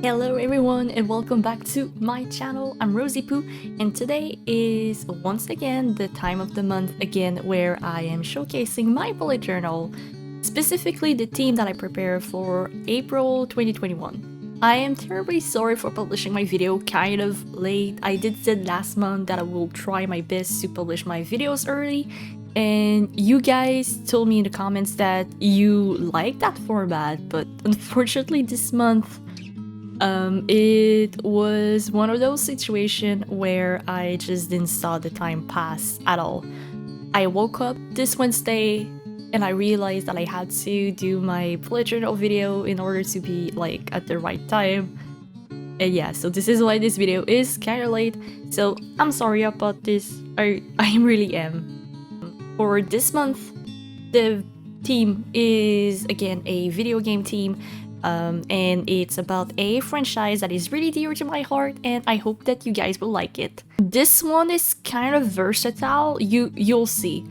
Hello everyone and welcome back to my channel. I'm Roszipou and today is once again the time of the month again where I am showcasing my bullet journal, specifically the theme that I prepared for April 2021. I am terribly sorry for publishing my video kind of late. I did say last month that I will try my best to publish my videos early, and you guys told me in the comments that you like that format, but unfortunately this month it was one of those situations where I just didn't saw the time pass at all. I woke up this Wednesday and I realized that I had to do my bullet journal video in order to be like at the right time. And yeah, so this is why this video is kind of late. So I'm sorry about this. I really am. For this month, the theme is again a video game theme. And it's about a franchise that is really dear to my heart, and I hope that you guys will like it. This one is kind of versatile. You'll see.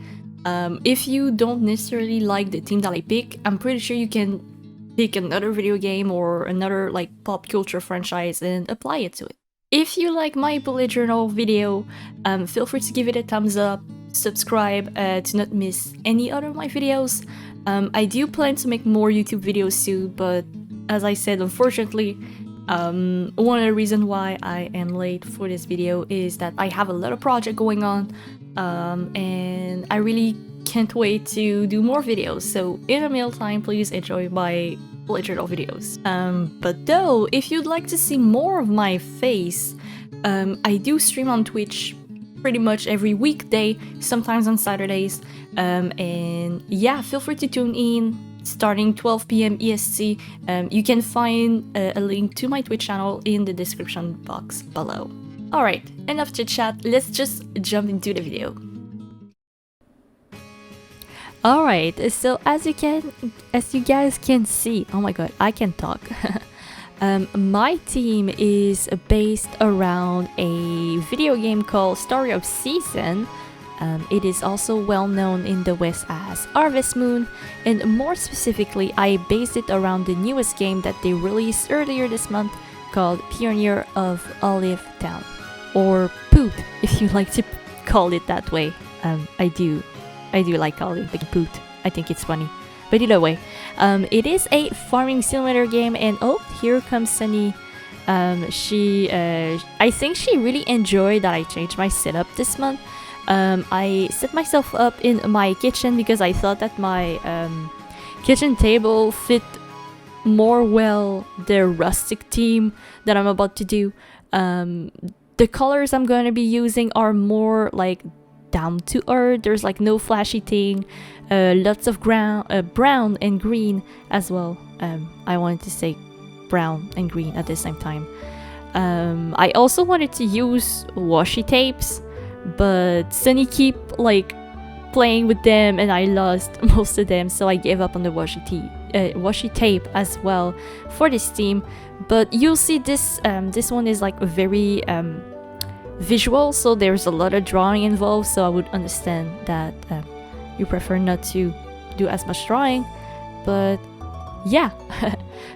If you don't necessarily like the theme that I pick, I'm pretty sure you can pick another video game or another like pop culture franchise and apply it to it. If you like my bullet journal video, feel free to give it a thumbs up, subscribe to not miss any other of my videos. I do plan to make more YouTube videos too, but as I said, unfortunately, one of the reasons why I am late for this video is that I have a lot of project going on, and I really can't wait to do more videos. So in the meantime, please enjoy my bullet journal videos. But though, if you'd like to see more of my face, I do stream on Twitch pretty much every weekday, sometimes on Saturdays, and yeah, feel free to tune in starting 12 p.m. EST. You can find a link to my Twitch channel in the description box below. Alright, enough chit chat, let's just jump into the video. Alright, so as you guys can see, oh my god, I can talk. My team is based around a video game called Stardew Season. It is also well known in the West as Harvest Moon, and more specifically, I based it around the newest game that they released earlier this month called Pioneer of Olive Town, or Poot, if you like to call it that way. I do like calling it Poot. I think it's funny. But either way, it is a farming simulator game, and oh, here comes Sunny. I think she really enjoyed that I changed my setup this month. I set myself up in my kitchen because I thought that my kitchen table fit more well the rustic theme that I'm about to do. The colors I'm going to be using are more like down to earth. There's like no flashy thing. Lots of brown and green as well. I wanted to say brown and green at the same time. I also wanted to use washi tapes, but Sunny keep like playing with them and I lost most of them, so I gave up on the washi tape as well for this theme. But you'll see this one is like very visual, so there's a lot of drawing involved, so I would understand that you prefer not to do as much drawing, but yeah.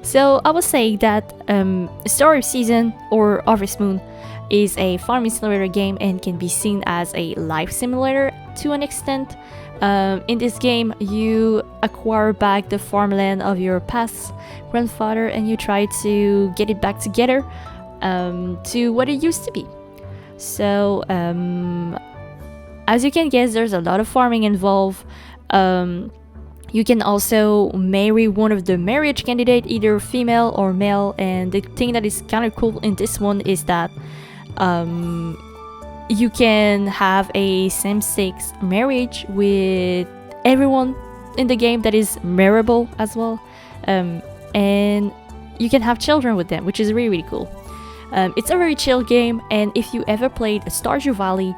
So I was saying that Stardew Season or Harvest Moon is a farming simulator game and can be seen as a life simulator to an extent. In this game, you acquire back the farmland of your past grandfather and you try to get it back together to what it used to be. So as you can guess, there's a lot of farming involved. You can also marry one of the marriage candidates, either female or male, and the thing that is kind of cool in this one is that you can have a same-sex marriage with everyone in the game that is marriable as well, and you can have children with them, which is really cool. It's a very chill game, and if you ever played Stardew Valley,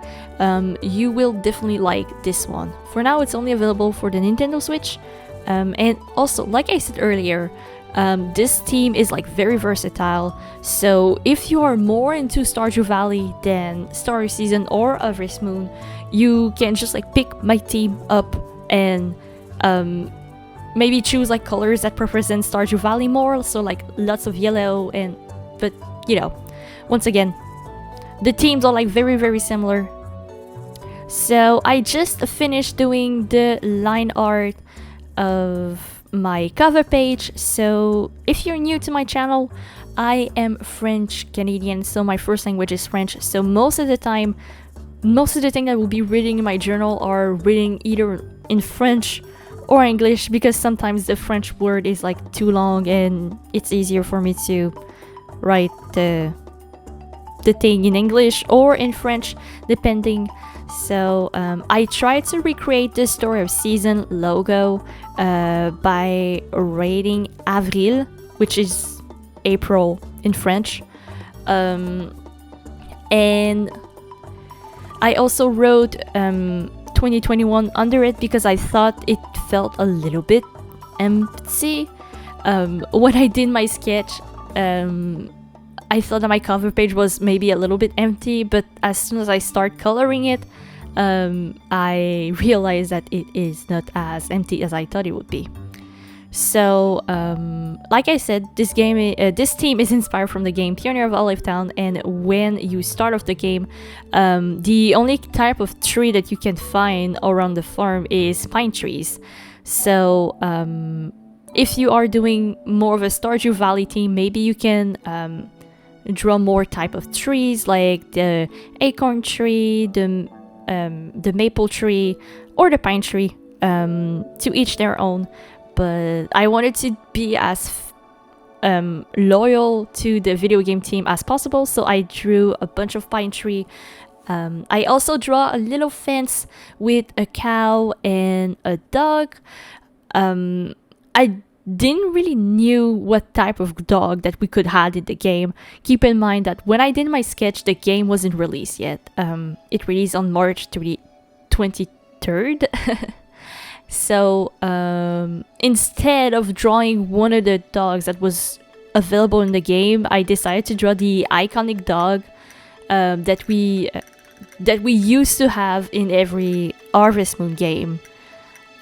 you will definitely like this one. For now, it's only available for the Nintendo Switch, and also, like I said earlier, this theme is like very versatile. So if you are more into Stardew Valley than Stardew Season or Harvest Moon, you can just like pick my theme up and maybe choose like colors that represent Stardew Valley more. So like lots of yellow and but you know, once again, the themes are like very, very similar. So I just finished doing the line art of my cover page. So if you're new to my channel, I am French Canadian, so my first language is French. So most of the time, most of the things I will be reading in my journal are written either in French or English, because sometimes the French word is like too long and it's easier for me to write the thing in English or in French, depending. So I tried to recreate the Story of Season logo by writing Avril, which is April in French, and I also wrote 2021 under it because I thought it felt a little bit empty. When I did my sketch, I thought that my cover page was maybe a little bit empty, but as soon as I start coloring it, I realized that it is not as empty as I thought it would be. So, like I said, this team is inspired from the game Pioneer of Olive Town, and when you start off the game, the only type of tree that you can find around the farm is pine trees. So, if you are doing more of a Stardew Valley team, maybe you can draw more type of trees, like the acorn tree, the maple tree, or the pine tree, to each their own. But I wanted to be as loyal to the video game team as possible, so I drew a bunch of pine tree. I also draw a little fence with a cow and a dog. I didn't really knew what type of dog that we could have in the game. Keep in mind that when I did my sketch, the game wasn't released yet. It released on March 23rd. So instead of drawing one of the dogs that was available in the game, I decided to draw the iconic dog that we used to have in every Harvest Moon game.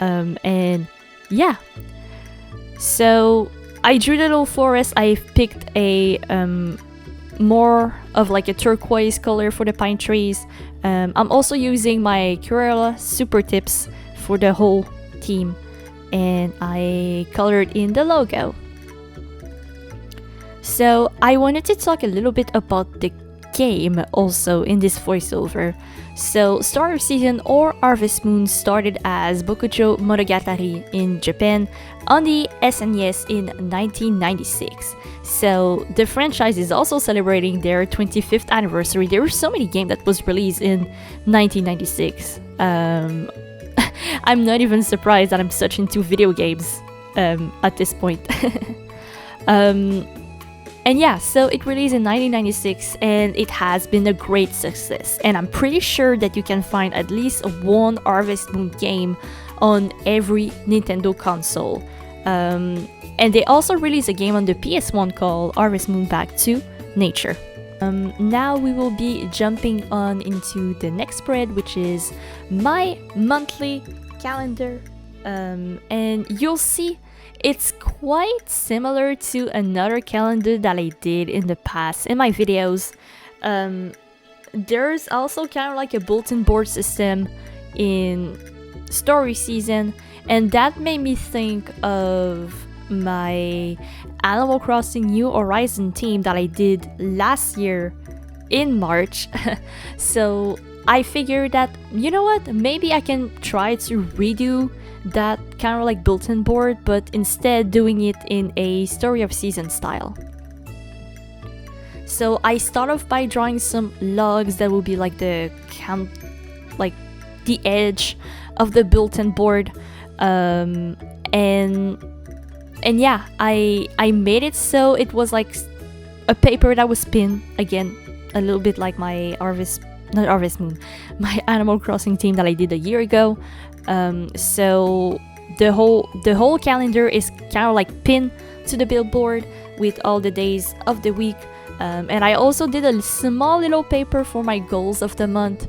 And yeah, so I drew the little forest. I picked a more of like a turquoise color for the pine trees. I'm also using my Cruella Super Tips for the whole team, and I colored in the logo. So I wanted to talk a little bit about the game also in this voiceover. So Star of Season or Harvest Moon started as Bokujo Monogatari in Japan on the SNES in 1996. So the franchise is also celebrating their 25th anniversary. There were so many games that was released in 1996. I'm not even surprised that I'm such into video games at this point. And yeah, so it released in 1996 and it has been a great success. And I'm pretty sure that you can find at least one Harvest Moon game on every Nintendo console. And they also released a game on the PS1 called Harvest Moon Back to Nature. Now we will be jumping on into the next spread, which is my monthly calendar. And you'll see it's quite similar to another calendar that I did in the past in my videos. There's also kind of like a bulletin board system in Story Season, and that made me think of my Animal Crossing New Horizon team that I did last year in March. So I figured that, you know what, maybe I can try to redo that kind of like bulletin board, but instead doing it in a Story of Season style. So I start off by drawing some logs that will be like the edge of the bulletin board, and yeah, I made it so it was like a paper that was pinned, again a little bit like my my Animal Crossing team that I did a year ago. So the whole calendar is kind of like pinned to the billboard with all the days of the week. And I also did a small little paper for my goals of the month.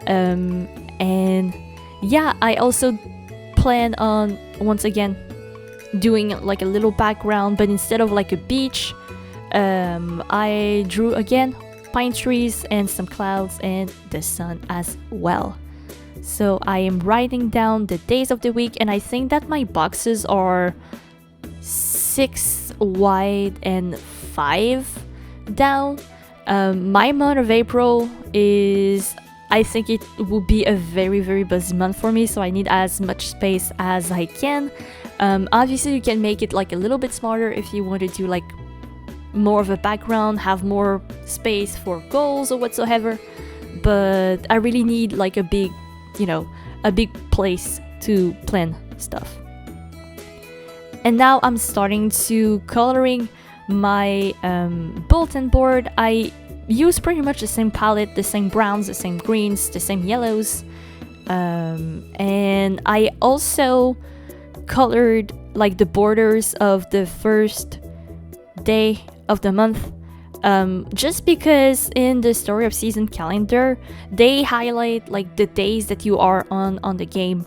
And yeah, I also plan on, once again, doing like a little background, but instead of like a beach, I drew again pine trees and some clouds and the sun as well. So I am writing down the days of the week, and I think that my boxes are 6 wide and 5 down. My month of April is, I think it will be a very, very busy month for me, so I need as much space as I can. Obviously, you can make it like a little bit smaller if you want to do like more of a background, have more space for goals or whatsoever. But I really need like a big place to plan stuff. And now I'm starting to coloring my bulletin board. I use pretty much the same palette, the same browns, the same greens, the same yellows. And I also colored like the borders of the first day of the month. Just because in the story of season calendar, they highlight like the days that you are on the game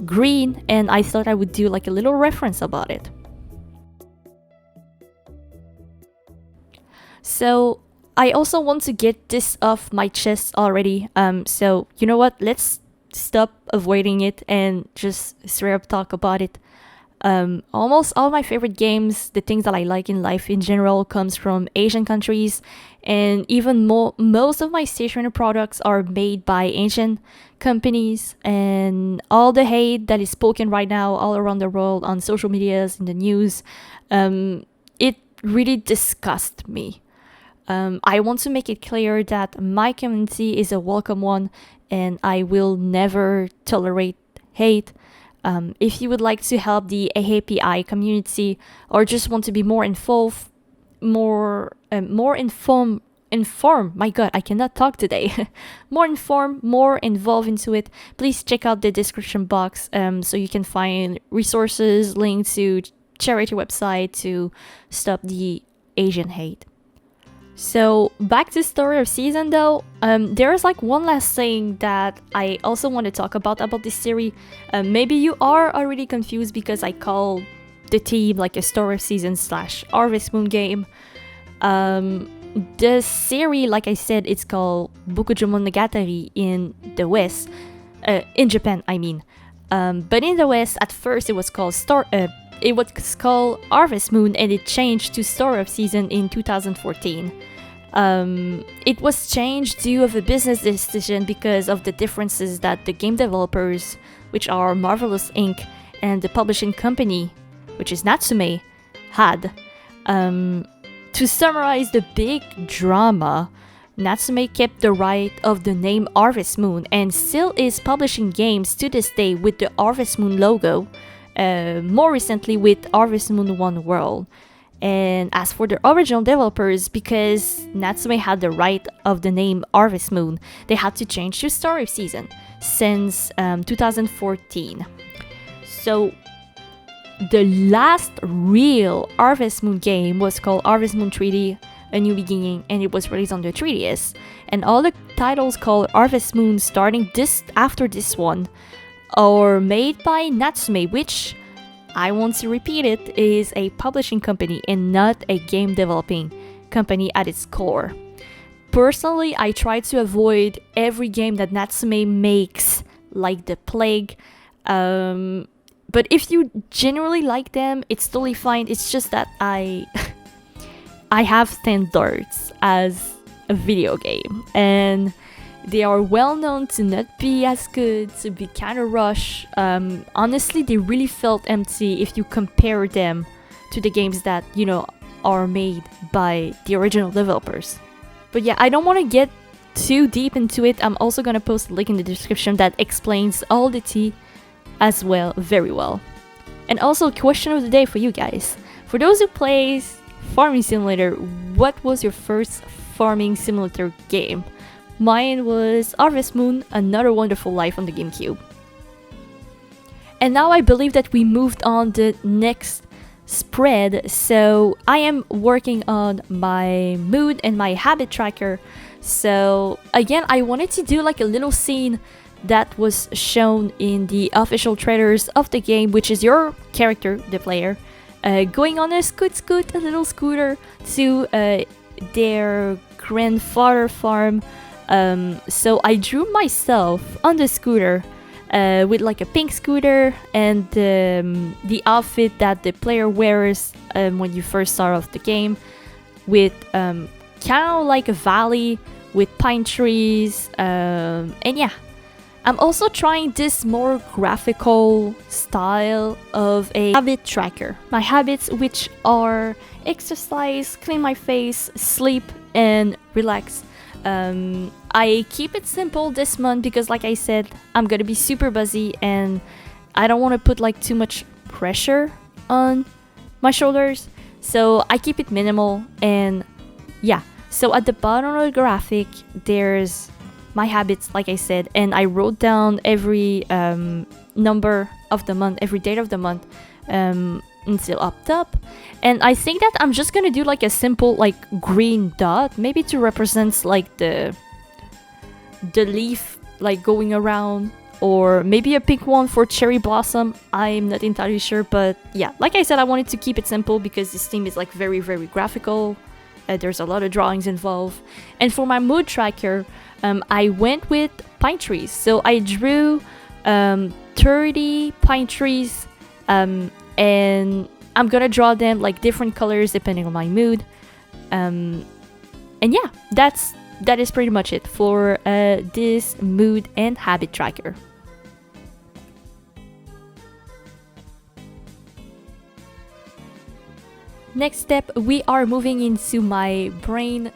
green, and I thought I would do like a little reference about it. So I also want to get this off my chest already. So you know what? Let's stop avoiding it and just straight up talk about it. Almost all my favorite games, the things that I like in life in general, comes from Asian countries, and even most of my stationery products are made by Asian companies. And all the hate that is spoken right now all around the world on social medias, in the news, it really disgusts me. I want to make it clear that my community is a welcome one, and I will never tolerate hate. If you would like to help the AAPI community, or just want to be more involved, more informed, my god, I cannot talk today, more informed, more involved into it, please check out the description box, so you can find resources, links to charity website to stop the Asian hate. So back to story of season though, there is like one last thing that I also want to talk about this series. Maybe you are already confused because I call the team like a story of season / Harvest Moon game. The series, like I said, it's called Bokujo Monogatari in the West, in Japan I mean. But in the West, at first it was called Harvest Moon, and it changed to Story of Season in 2014. It was changed due of a business decision because of the differences that the game developers, which are Marvelous Inc., and the publishing company, which is Natsume, had. To summarize the big drama, Natsume kept the right of the name Harvest Moon and still is publishing games to this day with the Harvest Moon logo. More recently with Harvest Moon 1 World. And as for the original developers, because Natsume had the right of the name Harvest Moon, they had to change to Story of Season since 2014. So the last real Harvest Moon game was called Harvest Moon 3D A New Beginning, and it was released on the 3DS. And all the titles called Harvest Moon starting after this one are made by Natsume, which, I want to repeat it, is a publishing company and not a game developing company at its core. Personally, I try to avoid every game that Natsume makes like the plague. But if you genuinely like them, it's totally fine. It's just that I have standards as a video game, and they are well known to not be as good, to be kind of rushed. Honestly, they really felt empty if you compare them to the games that, are made by the original developers. But yeah, I don't want to get too deep into it. I'm also going to post a link in the description that explains all the tea as well, very well. And also, question of the day for you guys. For those who play Farming Simulator, what was your first Farming Simulator game? Mine was Harvest Moon, Another Wonderful Life on the GameCube. And now I believe that we moved on the next spread, so I am working on my mood and my habit tracker. So again, I wanted to do like a little scene that was shown in the official trailers of the game, which is your character, the player, going on a a little scooter to their grandfather farm. So I drew myself on the scooter with like a pink scooter and the outfit that the player wears when you first start off the game, with kind of like a valley with pine trees, and yeah. I'm also trying this more graphical style of a habit tracker. My habits, which are exercise, clean my face, sleep, and relax. I keep it simple this month because, like I said, I'm gonna be super busy and I don't want to put like too much pressure on my shoulders. So I keep it minimal, and yeah. So at the bottom of the graphic, there's my habits, like I said, and I wrote down every number of the month, every date of the month, until up top. And I think that I'm just gonna do like a simple like green dot, maybe to represent like the leaf like going around, or maybe a pink one for cherry blossom. I'm not entirely sure, but yeah, like I said, I wanted to keep it simple because this theme is like very graphical. There's a lot of drawings involved. And for my mood tracker, I went with pine trees. So I drew 30 pine trees, and I'm gonna draw them like different colors depending on my mood. And yeah, that is pretty much it for this mood and habit tracker. Next step, we are moving into my brain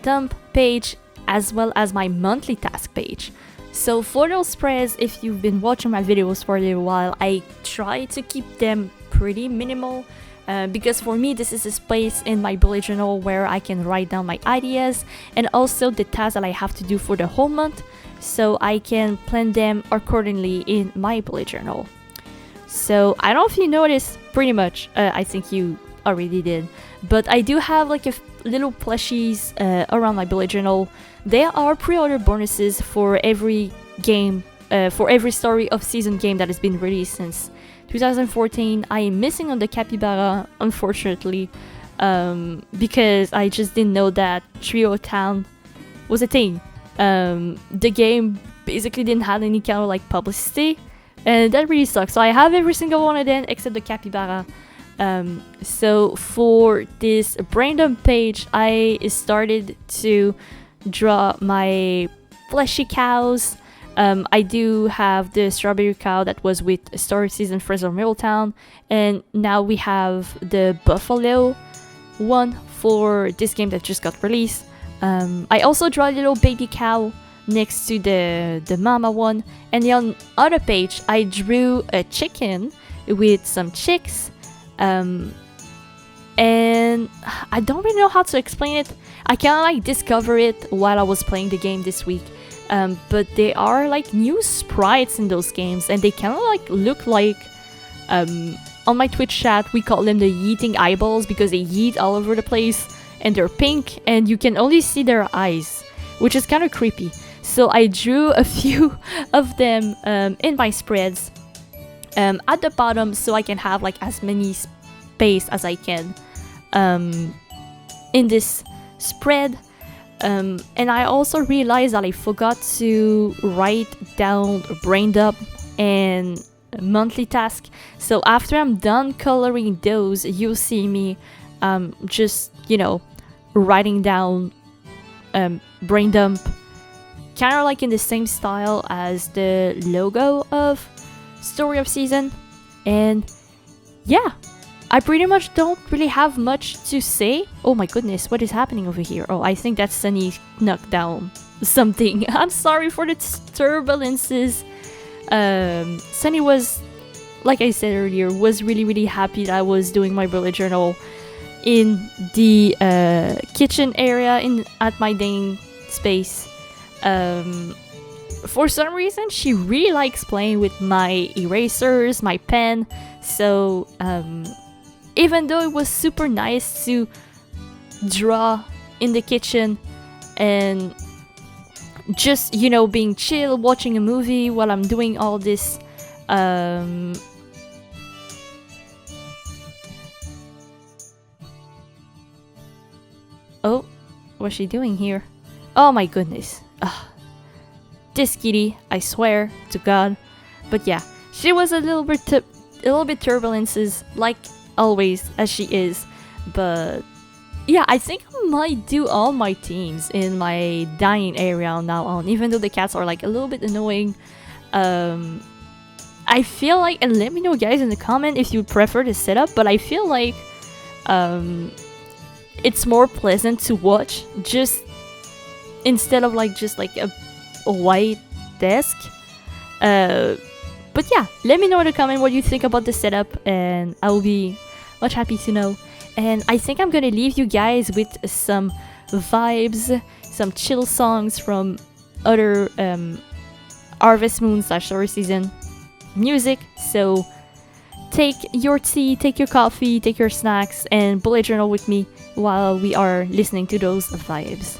dump page, as well as my monthly task page. So for those spreads, if you've been watching my videos for a little while, I try to keep them pretty minimal, because for me this is a space in my bullet journal where I can write down my ideas and also the tasks that I have to do for the whole month, so I can plan them accordingly in my bullet journal. So I don't know if you noticed, pretty much, I think you already did, but I do have like a little plushies around my bullet journal. There are pre-order bonuses for every game, for every story of season game that has been released since 2014. I am missing on the capybara, unfortunately, because I just didn't know that Trio Town was a thing. The game basically didn't have any kind of like publicity, and that really sucks. So I have every single one of them except the capybara. So for this brain dump page, I started to draw my fleshy cows. I do have the strawberry cow that was with Story Season Friends of Middletown, and now we have the buffalo one for this game that just got released. I also draw a little baby cow next to the mama one, and on the other page I drew a chicken with some chicks. And I don't really know how to explain it. I kind of like discover it while I was playing the game this week. But they are like new sprites in those games, and they kind of like look like, on my Twitch chat we call them the yeeting eyeballs because they yeet all over the place, and they're pink and you can only see their eyes, which is kind of creepy. So I drew a few of them in my spreads at the bottom, so I can have like as many space as I can in this spread. And I also realized that I forgot to write down brain dump and monthly task. So after I'm done coloring those, you'll see me just, you know, writing down brain dump, kind of like in the same style as the logo of Story of Season. And yeah, I pretty much don't really have much to say. Oh my goodness, what is happening over here? Oh, I think that Sunny knocked down something. I'm sorry for the turbulences. Sunny was, like I said earlier, was really happy that I was doing my bullet journal in the kitchen area at my dining space. For some reason, she really likes playing with my erasers, my pen. So even though it was super nice to draw in the kitchen and just, you know, being chill, watching a movie while I'm doing all this What's she doing here? Oh my goodness. Ugh. This kitty, I swear to God. But yeah, she was a little bit turbulences, like always, as she is. But yeah, I think I might do all my teams in my dining area now on, even though the cats are like a little bit annoying. I feel like, and let me know guys in the comment if you prefer the setup, but I feel like it's more pleasant to watch just instead of like just like a white desk. But yeah, let me know in the comment what you think about the setup, and I will be much happy to know. And I think I'm gonna leave you guys with some vibes, some chill songs from other Harvest Moon / Summer Season music. So take your tea, take your coffee, take your snacks, and bullet journal with me while we are listening to those vibes.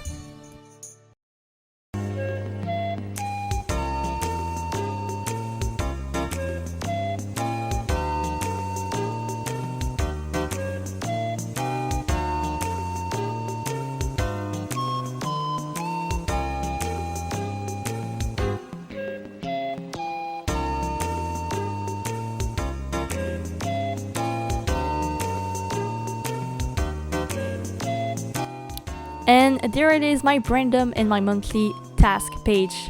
And there it is, my random and my monthly task page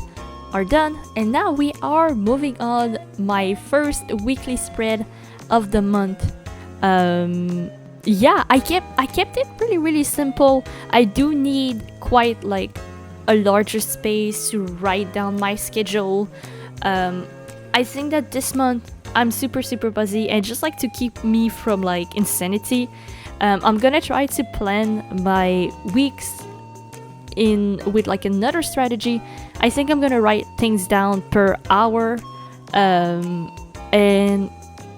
are done. And now we are moving on my first weekly spread of the month. Yeah, I kept it really simple. I do need quite like a larger space to write down my schedule. I think that this month I'm super busy, and just like to keep me from like insanity, I'm gonna try to plan my weeks in with like another strategy. I think I'm gonna write things down per hour, and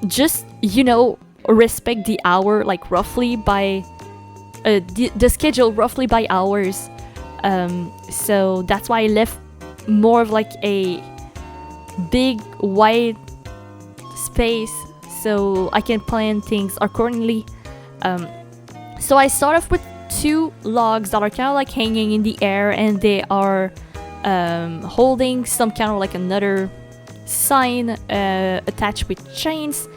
just, you know, respect the hour like roughly by the schedule roughly by hours. So that's why I left more of like a big wide space so I can plan things accordingly. So I start off with 2 logs that are kind of like hanging in the air, and they are holding some kind of like another sign attached with chains.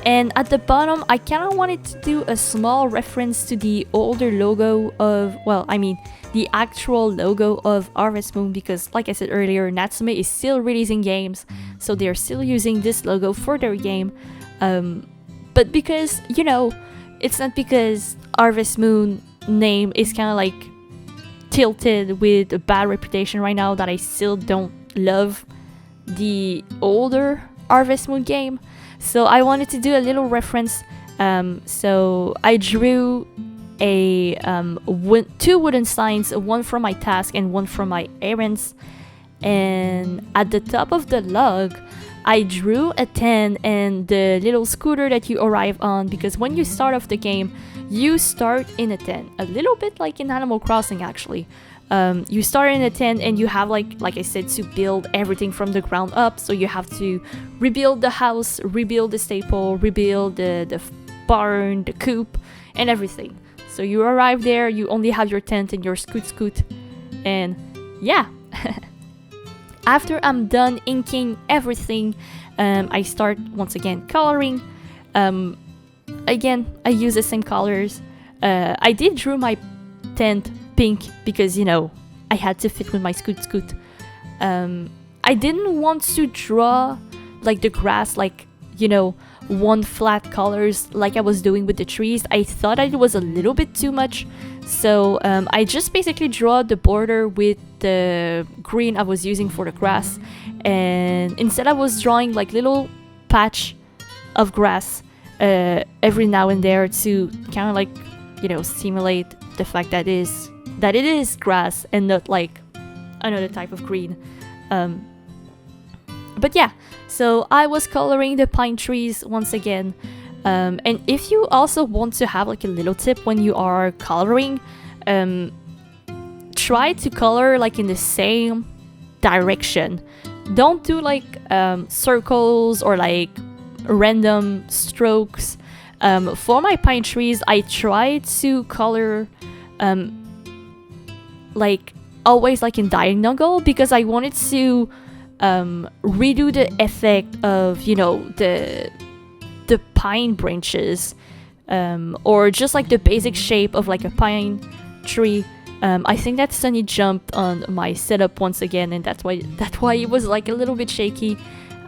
And at the bottom I kind of wanted to do a small reference to the older logo of, well, I mean the actual logo of Harvest Moon, because like I said earlier, Natsume is still releasing games, so they're still using this logo for their game. But because, you know, it's not because Harvest Moon name is kind of like tilted with a bad reputation right now that I still don't love the older Harvest Moon game. So I wanted to do a little reference. So I drew a 2 wooden signs, one from my task and one from my errands. And at the top of the log, I drew a 10 and the little scooter that you arrive on, because when you start off the game, you start in a 10. A little bit like in Animal Crossing, actually. You start in a 10 and you have like I said, to build everything from the ground up. So you have to rebuild the house, rebuild the staple, rebuild the barn, the coop, and everything. So you arrive there, you only have your tent and your scoot, and yeah. After I'm done inking everything, I start once again coloring. Again, I use the same colors. I did draw my tent pink because, you know, I had to fit with my scoot. I didn't want to draw like the grass, like, you know, one flat colors like I was doing with the trees. I thought it was a little bit too much. So I just basically draw the border with the green I was using for the grass, and instead I was drawing like little patch of grass every now and there to kind of like, you know, simulate the fact that it is grass and not like another type of green. But yeah, so I was coloring the pine trees once again. And if you also want to have like a little tip when you are coloring, try to color like in the same direction. Don't do like circles or like random strokes. For my pine trees, I tried to color like always like in diagonal, because I wanted to redo the effect of, you know, the pine branches, or just like the basic shape of like a pine tree. I think that Sunny jumped on my setup once again, and that's why it was like a little bit shaky.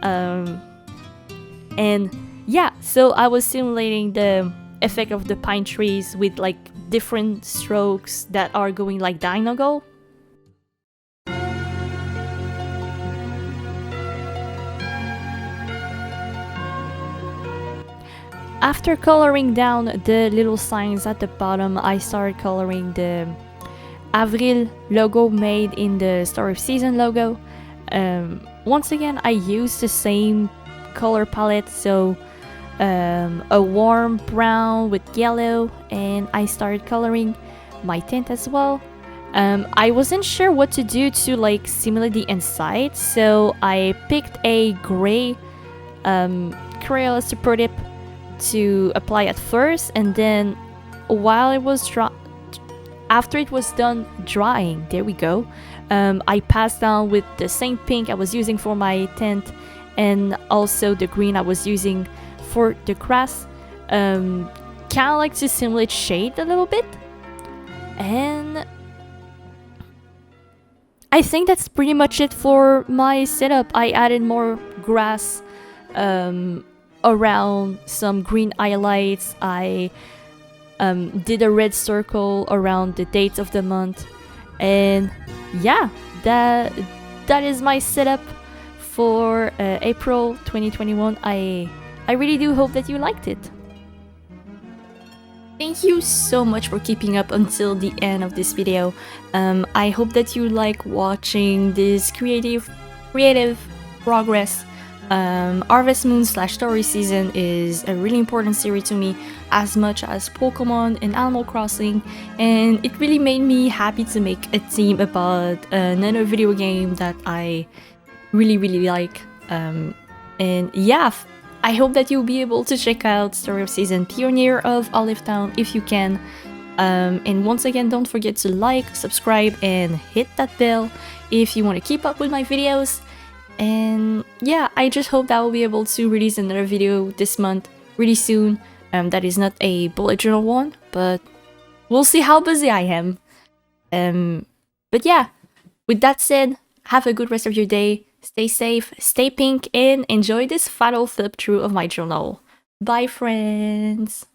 And yeah, so I was simulating the effect of the pine trees with like different strokes that are going like diagonal. After coloring down the little signs at the bottom, I started coloring the Avril logo made in the Story of Season logo. Once again, I used the same color palette, so a warm brown with yellow, and I started coloring my tent as well. I wasn't sure what to do to like simulate the inside, so I picked a gray Crayola Super Dip to apply at first, and then while it was after it was done drying, there we go, I passed down with the same pink I was using for my tent, and also the green I was using for the grass, kind of like to simulate shade a little bit. And I think that's pretty much it for my setup. I added more grass around some green highlights. I did a red circle around the dates of the month, and yeah, that is my setup for April 2021. I really do hope that you liked it. Thank you so much for keeping up until the end of this video. I hope that you like watching this creative progress. Harvest Moon / Story Season is a really important series to me, as much as Pokemon and Animal Crossing, and it really made me happy to make a theme about another video game that I really like. And yeah, I hope that you'll be able to check out Story of Season Pioneer of Olive Town if you can. And once again, don't forget to like, subscribe, and hit that bell if you want to keep up with my videos. And yeah, I just hope that I will be able to release another video this month really soon. That is not a bullet journal one, but we'll see how busy I am. But yeah, with that said, have a good rest of your day, stay safe, stay pink, and enjoy this final flip through of my journal. Bye, friends!